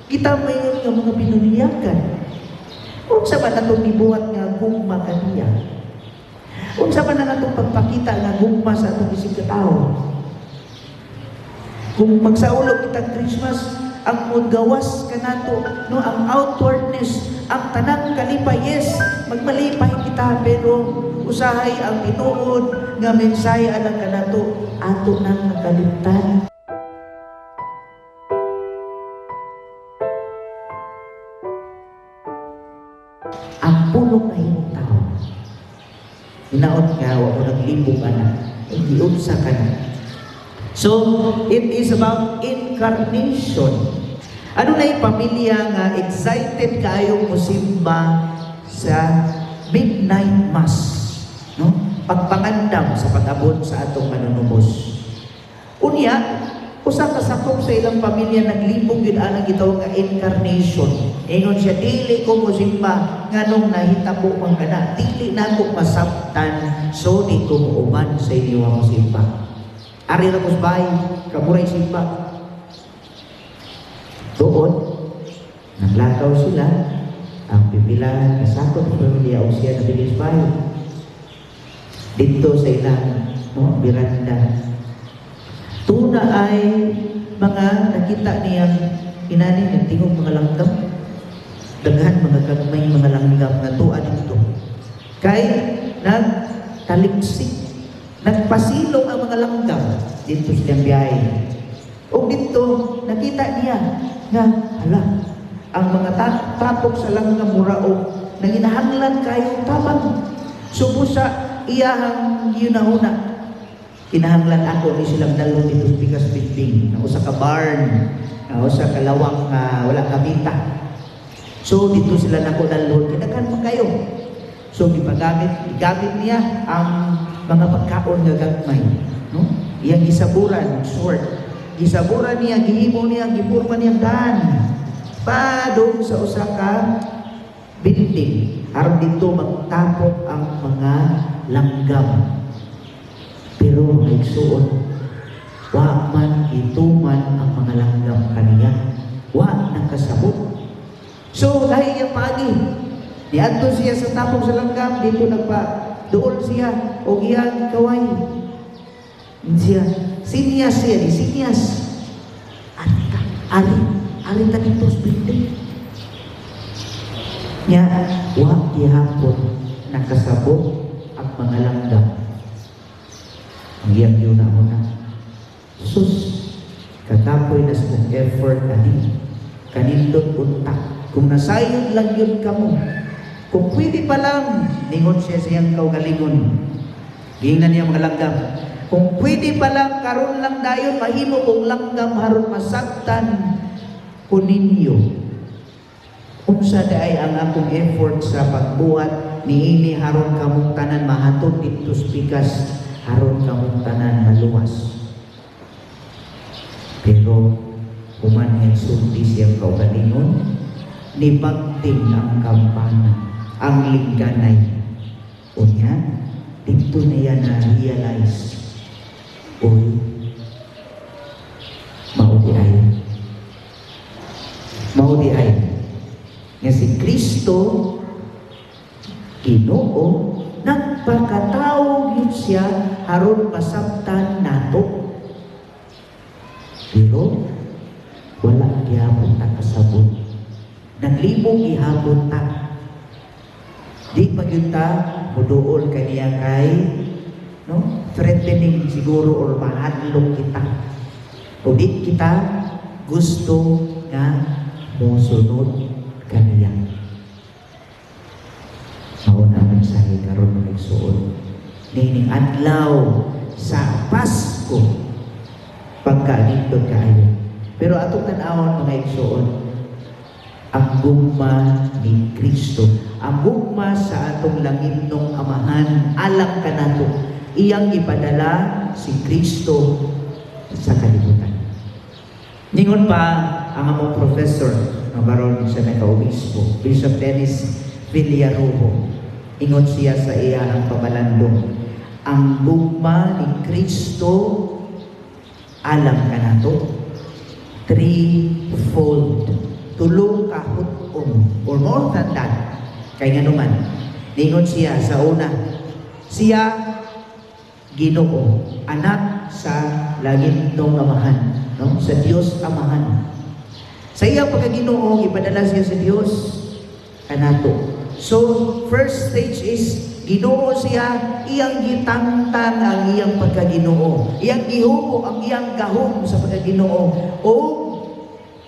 Kita mayon nga mga pinuniyakan. Unsa ba natong nibuhat nga gugma kaniya? Unsa ba na natong pagpakita nga gugma sa atong isig katao? Kung magsaulog kitang Christmas, ang mudgawas kanato, no, ang outwardness, ang tanang kalipay, yes, magmalipay kita, pero usahay ang tinuod nga mensahe alang kanato, ato nang nakalimtan. Ang pulong na himong tao, hinaot nga, wa mo naglibog anak, hindi unsa ka na. So, it is about incarnation. Ano na yung pamilya nga excited kayong musimba sa midnight mass, no? Pagpangandam sa pag-abot sa atong manunubos. Unya, usa ka sakop sa ilang pamilya naglibog yun anang gitawag nga incarnation. Ingon siya, dili ko musimba nganong nahitabo man kana, dili na ko masabtan, so di ko muuban sa inyo ang musimba. Ari na musbay, kamuray simba. Doon, naglakaw sila, ang pipila, kasakot ng pamilya o siya na binisbay. Dito sa ilang, no, biranda. Tuna ay mga nakita niyang inanin ng tingog mga langgam. Daghan mga kagmay mga langgam na tuan ito. Kay nagtaliksik. Nagpasilong ang mga langgam dito siyang biyahe. O dito, nakita niya na, hala, ang mga tapok sa langgam muraog, nanginahanglan kayo tabang. So sa iyahang yunahuna, kinahanglan ako ni silang dalong dito pikas bitbing, na usa ka barn, na usa ka lawang wala kabita. So dito sila nako dalon, kinaghan pa kayo. So igamit niya ang mga pagkaon nga gagmay, no? Iyang gisaburan, short. Gisaburan niya, gihimo niya, gipurma niya daan. Padong sa usa ka building. Aron dito magtapok ang mga langgam. Pero nagsuot, wa man ituman ang mga langgam kaniya. Wa nang kasabot. So dahil yung pagi, diadto siya sa tapok sa langgam, dito doon siya, o iyang kaway. Siya, sinyas siya, sinyas. Ari ta dito sa building. Nya, wa gihapon nakasabot ang mga langgam. Ang iyang yun na una. Sus, katapoy na sa mong effort ani, kanindot untak. Kung nasayod lang yun ka mo, kung pwede pa lang, ningon siya siyang kaugalingon. Gingan niya mga langgam. Kung pwede pa lang, karon lang dayon, mahimo kong langgam haron masaktan ko ninyo. Unsa daay ang akong effort sa pagbuhat niini haron kamong tanan mahatod dito sa pikas, haron kamong tanan maluwas. Pero kuman sulti siyang kaugalingon, nibagting ang kampana, ang lingganay. Unya, dito na yan na-realize, uy, maudi ay. Nga si Kristo, Ginoo, nagpakatawag yun siya, haron masabtan nato. Pero, wala gihapon ta kasabot. Naglibog gihapon ta. Di pa yun ta, muduol kaniya kay, no? Threatening siguro or mahadlong kita. O di kita gusto nga musunod kaniya. Mauna mensahe karon ng igsuon. Nining adlaw sa Pasko pagkaanintod kaayo. Pero atong tan-awon mga igsuon, ang gugma ni Kristo, ang gugma sa atong langitnong amahan, alam ka nato, iyang ipadala si Kristo sa kalibutan. Ningon pa ang among professor, na baron sa naka-obispo, Bishop Dennis Villarujo, ingon siya sa iyang pamalandong, ang gugma ni Kristo, alam ka nato, threefold. tulo ka hutom or more than that. Kay nga naman, ningon siya sa una, siya Ginoo, anak sa langit ng Amahan, no? Sa Dios Amahan. Sa iyang pagkaginoo, ipadala siya sa Dios kanato. So, first stage is Ginoo siya, iyang gitangtang ang iyang pagkaginoo. Iyang gihubo ang iyang gahom sa pagkaginoo. O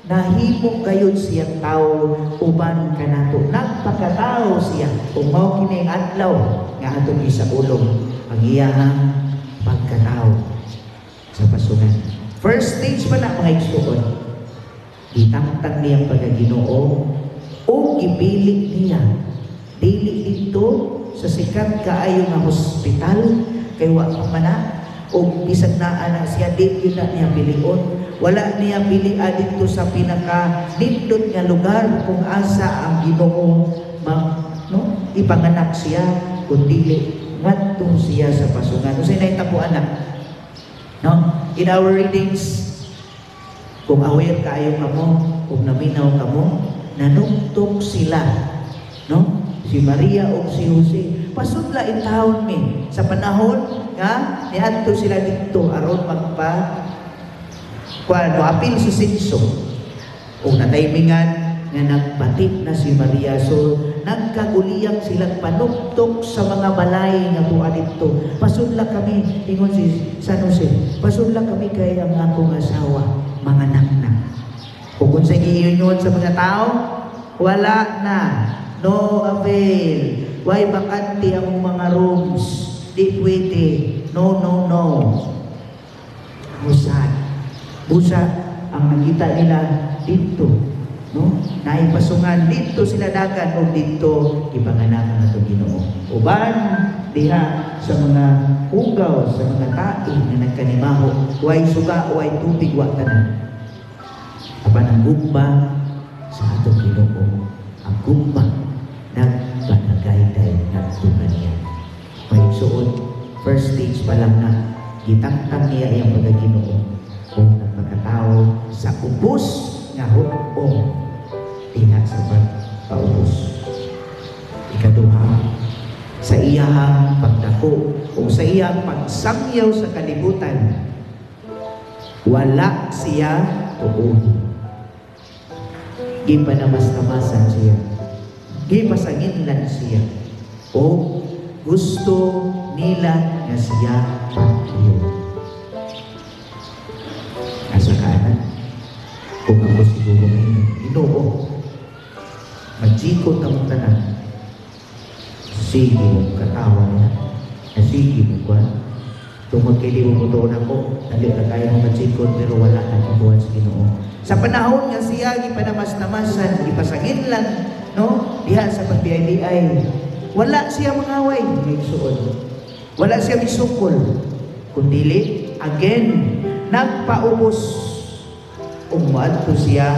nahimo gayud siyang tao uban kanato. Nagpakatao siya kung mao kini ang adlaw nga atong gisaulong ang iyang pagkatao sa pasungan. First stage pa na mga igsuon. Itangtang niyang pagkaginoo o gipilit niya dili dito sa sikat kaayo nga hospital kay wa pa mana o bisag naa na siya dili na niya pilion. Wala niya pilian dito sa pinaka nindot nga lugar kung asa ang Ginoo ipanganak siya kundi ngadto siya sa pasungan. Unsay nahitapuan na? No? In our readings, kung aware kaayo kamo, kung naminaw kamo, nanugtok sila, no? Si Maria o si Jose, pasudla in taon mi sa panahon nga niadto sila dito aron apil sa senso. Kung nataymingan nga nagbatik na si Maria, so nagkaguliyang silang panuktok sa mga balay nga tuwa dito. Pasudla kami, ingon si San Jose, pasudla kami kay ang akong asawa, mga naknak. Kung sa giingon sa mga tao, wala na, no avail, why bakante ang mga rooms, di pwede, no. Busa ang nakita nila dito, no? Naipasungan dito sila dagan o dito ipanganak na itong Ginoo. Uban diha sa mga ugaw, sa mga tae na nagkanimaho, way suga, way tubig, wa tanan. Apan ang gugma sa atong Ginoo, ang gugma nagpanagayday nagtungan niya. May suod, first stage pa lang na gitangtang niya iyang pagkaginoo kung nagpagkatao sa ubos nga hukong tina sa pagpaubos. Ikaduha, sa iyang pagdako o sa iyang pagsangyaw sa kalibutan, wala siya tuon. Gipanamas-tamasan siya, gipasanginlan siya, o gusto nila na siya pagkiyo. Asa kanan, kung ako siguro ngayon, Ginoo, magikot ang tanan. Sige mo katawa niya, sige mo kwa. Tungkol kay di mo mutuon ako, dali na kaya mo magikot, pero wala na kabuhan sa Ginoo. Sa panahon nga siya, gipanamas-tamasan, gipasanginlan, no? Diha sa pagbiay-biay, wala siya mangaway, may suod. Wala siya misukol, kundili, again, nagpaubos. Umuadto siya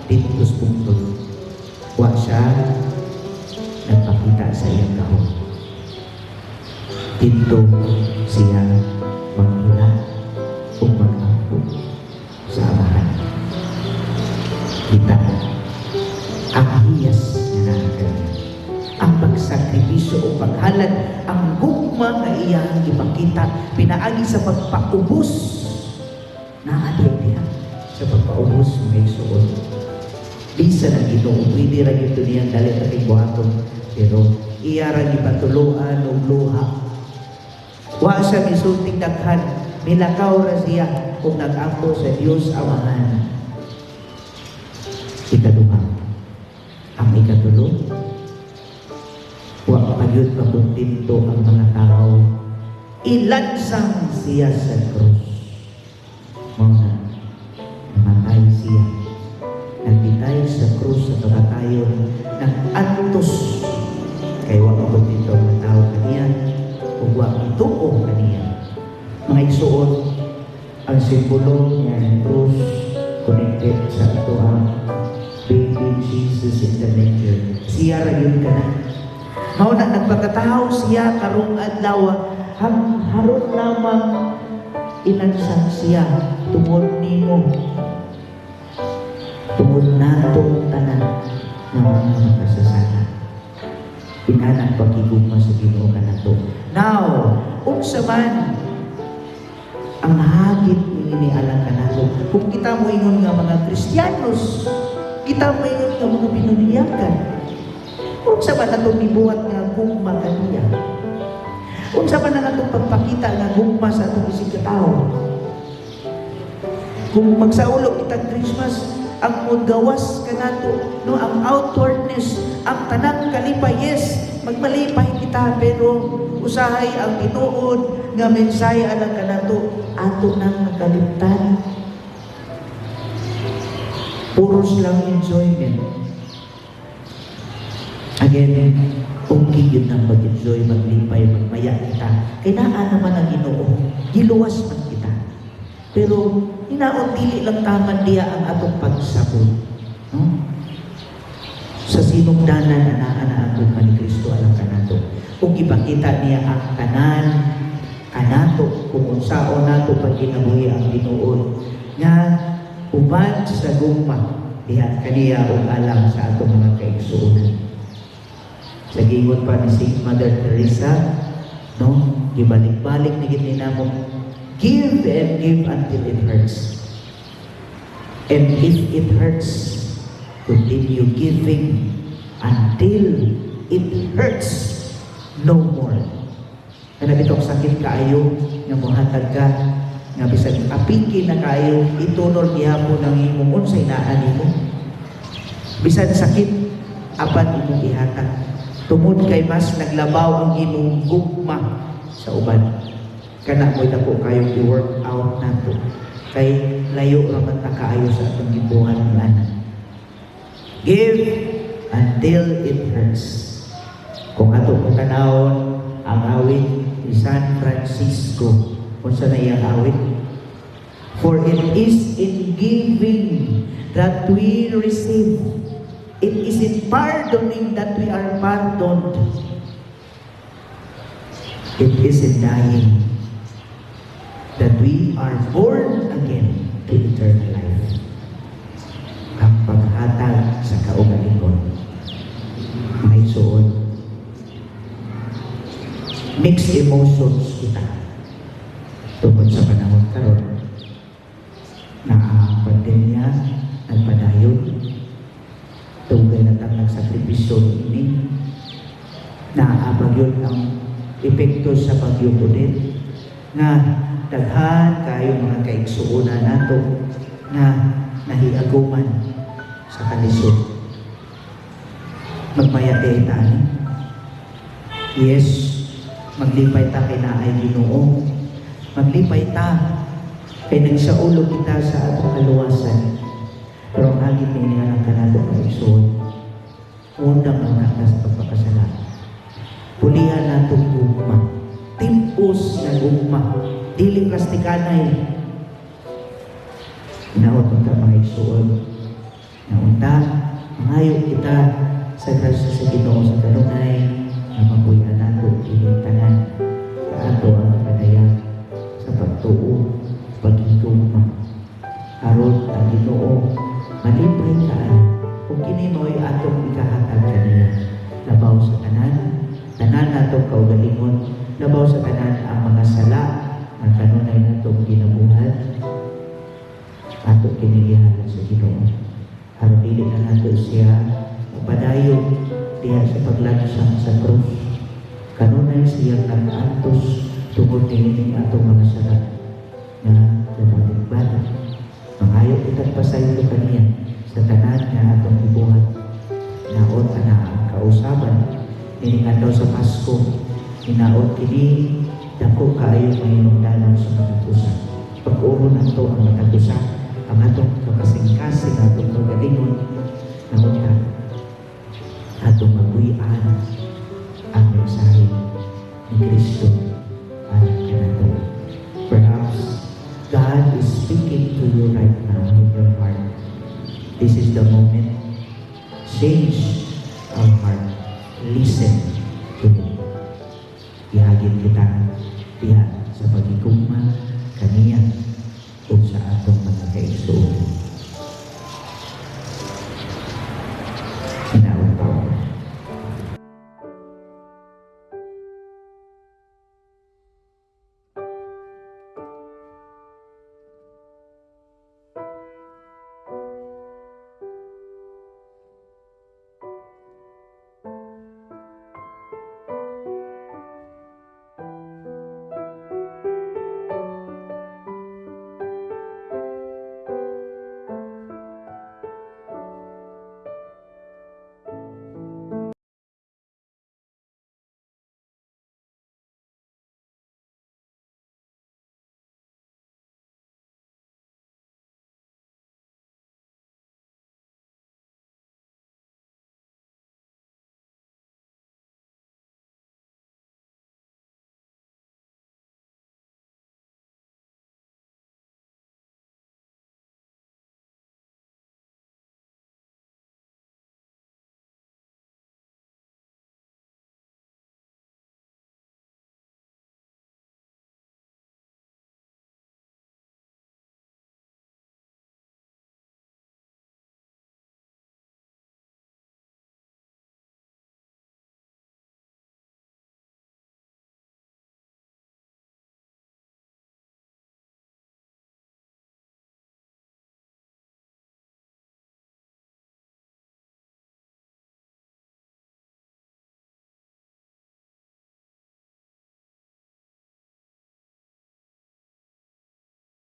dito sa bundok. Wa siya nagpakita sa iyang kahon. Dito siya manghula o mag-ampo sa Amahan. Kita ang hiyas na nakakanya, ang pagsakripisyo o paghalad, ang gugma na iyang ipakita, pinaagi sa pagpaubos na ating diha. Sa pagpaubos may suod. Bisa na Ginoo, pwede rin ito niyang dalit ating buhaton, pero iya rin ipatuluan o luha. Wa siya misulting daghan, milakaw ra siya kung nag-ampo sa Dios Amahan. Ikaduha, ang ikatulo, wa pagyud makuntinto ang mga tao, ilansang siya sa krus. Mga namatay siya, nagbitay sa krus sa kamatayon, nag-antos kay wa makuntinto ang tao kaniya, o wa ituo kaniya. Mga igsuon, ang simbolo niya ng krus connected sa ito ang baby Jesus in the manger. Siya rayon ka na. Mauna nagpagkatao siya karong adlaw, haron lamang inansang siya tungod nimo. tungod natong tanan ng mga makasasala. Inanak pagigugma sa Ginoo kanato. Now, unsa man ang hagit ni alang kanato. Kung kita mo ingon nga mga Kristiyanos, kita mo ingon nga mga pinuniyakan. Unsa man natong gibuhat nga gugma kaniya? Unsa man natong pagpakita nga gugma sa atong isig katawo? Kung magsaulog kita Christmas, ang mudgawas kanato, no, ang outwardness, ang tanang kalipay, yes, magmalipay kita, pero usahay ang tinuod nga mensahe alang kanato, ato nang nakalimtan. Puros lang enjoyment. Again, okay yun ang mag-enjoy, maglipay, magmaya kita. Kailangan naman ang Ginoo, giluwas man kita. Pero, hinaon dili lang taman diya ang atong pagsabot. No? Sa sinugdanan na atong ni Kristo alang kanato. Kung ipakita niya ang tanan, kanato, kung unsaon nato pag ginabuhi ang tinuod, nga uban sa gugma, diha kaniya o alam sa atong mga kaigsuonan. Sa gingon pa ni St. Mother Teresa, no, gibalik-balik ni gid namo, give and give until it hurts. And if it hurts, continue giving until it hurts no more. Kana bitong sakit kaayo nga mohatag ka, nga bisan apiki na kaayo, itunol gihapon ang imong unsay naa nimo. Bisan sakit apan imong ihatag. Tungod kay mas naglabaw ang imong gugma sa uban. Kana mo'y dako kayong i-work out nato. Kay layo raman ta kaayo sa atong gibuhat nga. Give until it hurts. Kung ato kung tanawon ang awit ni San Francisco, kung sa na iyang awit, for it is in giving that we receive. It is in pardoning that we are pardoned. It is in dying that we are born again to eternal life. Ang paghatag sa kaugalingon may suod. Mixed emotions kita tungkol sa panahon karon na ang pandemya nagpadayon, tungkol na tangang sakripisyo ini, naabag yun ang epekto sa bagyo ulit, nga daghan kayo mga kaigsuunan nato na nahiaguman sa kalisod. Magmaya tayo. Yes, maglipay ta kay naay Ginoo. Maglipay ta kay nagsaulog kita sa atong kaluwasan. Pero ang hagit ni nga ng kanato kaigsuon, undang ang nakas pagpakasalanan. Pulihan nato gugma, timpos na gugma, dili plastikanay. Inaot ang kaigsuon, na unta, mangayo kita sa grasya sa Ginoo sa kanunay, na mapuyan nato inintanan sa ato ang padayag sa pagtuo, pagigugma. Aron ang Ginoo malipay taan kung kini mo'y atong ikahatag kaniya. Labaw sa tanan natong kaugalingon, labaw sa tanan ang mga sala ang kanunay natong ginabuhat, atong kinilihan sa Ginoo. Aron dili na nato siya padayon diha sa paglansang sa krus. Kanunay siyang nag-antos tungod ni atong mga sala na nabalik-balik. Mangayo kitang pasayo ko kaniya sa tanan nga atong ibuhat. Naon na ang kausaban niningan daw sa Pasko, hinaot kini dako kaayo mahinungdanon sa matagusa. Pag-uron nato ang matagusa, ang atong kapasingkasing atong magalingon, naon ka atong mabuhian ang mensahe ni Kristo alang kanato. Perhaps God is speaking to you right now in your heart. This is the moment. Change our heart. Listen to Him. Ihagin kita diha sa pagigugma kaniya o sa atong mga kaigsuon. Hinautaw.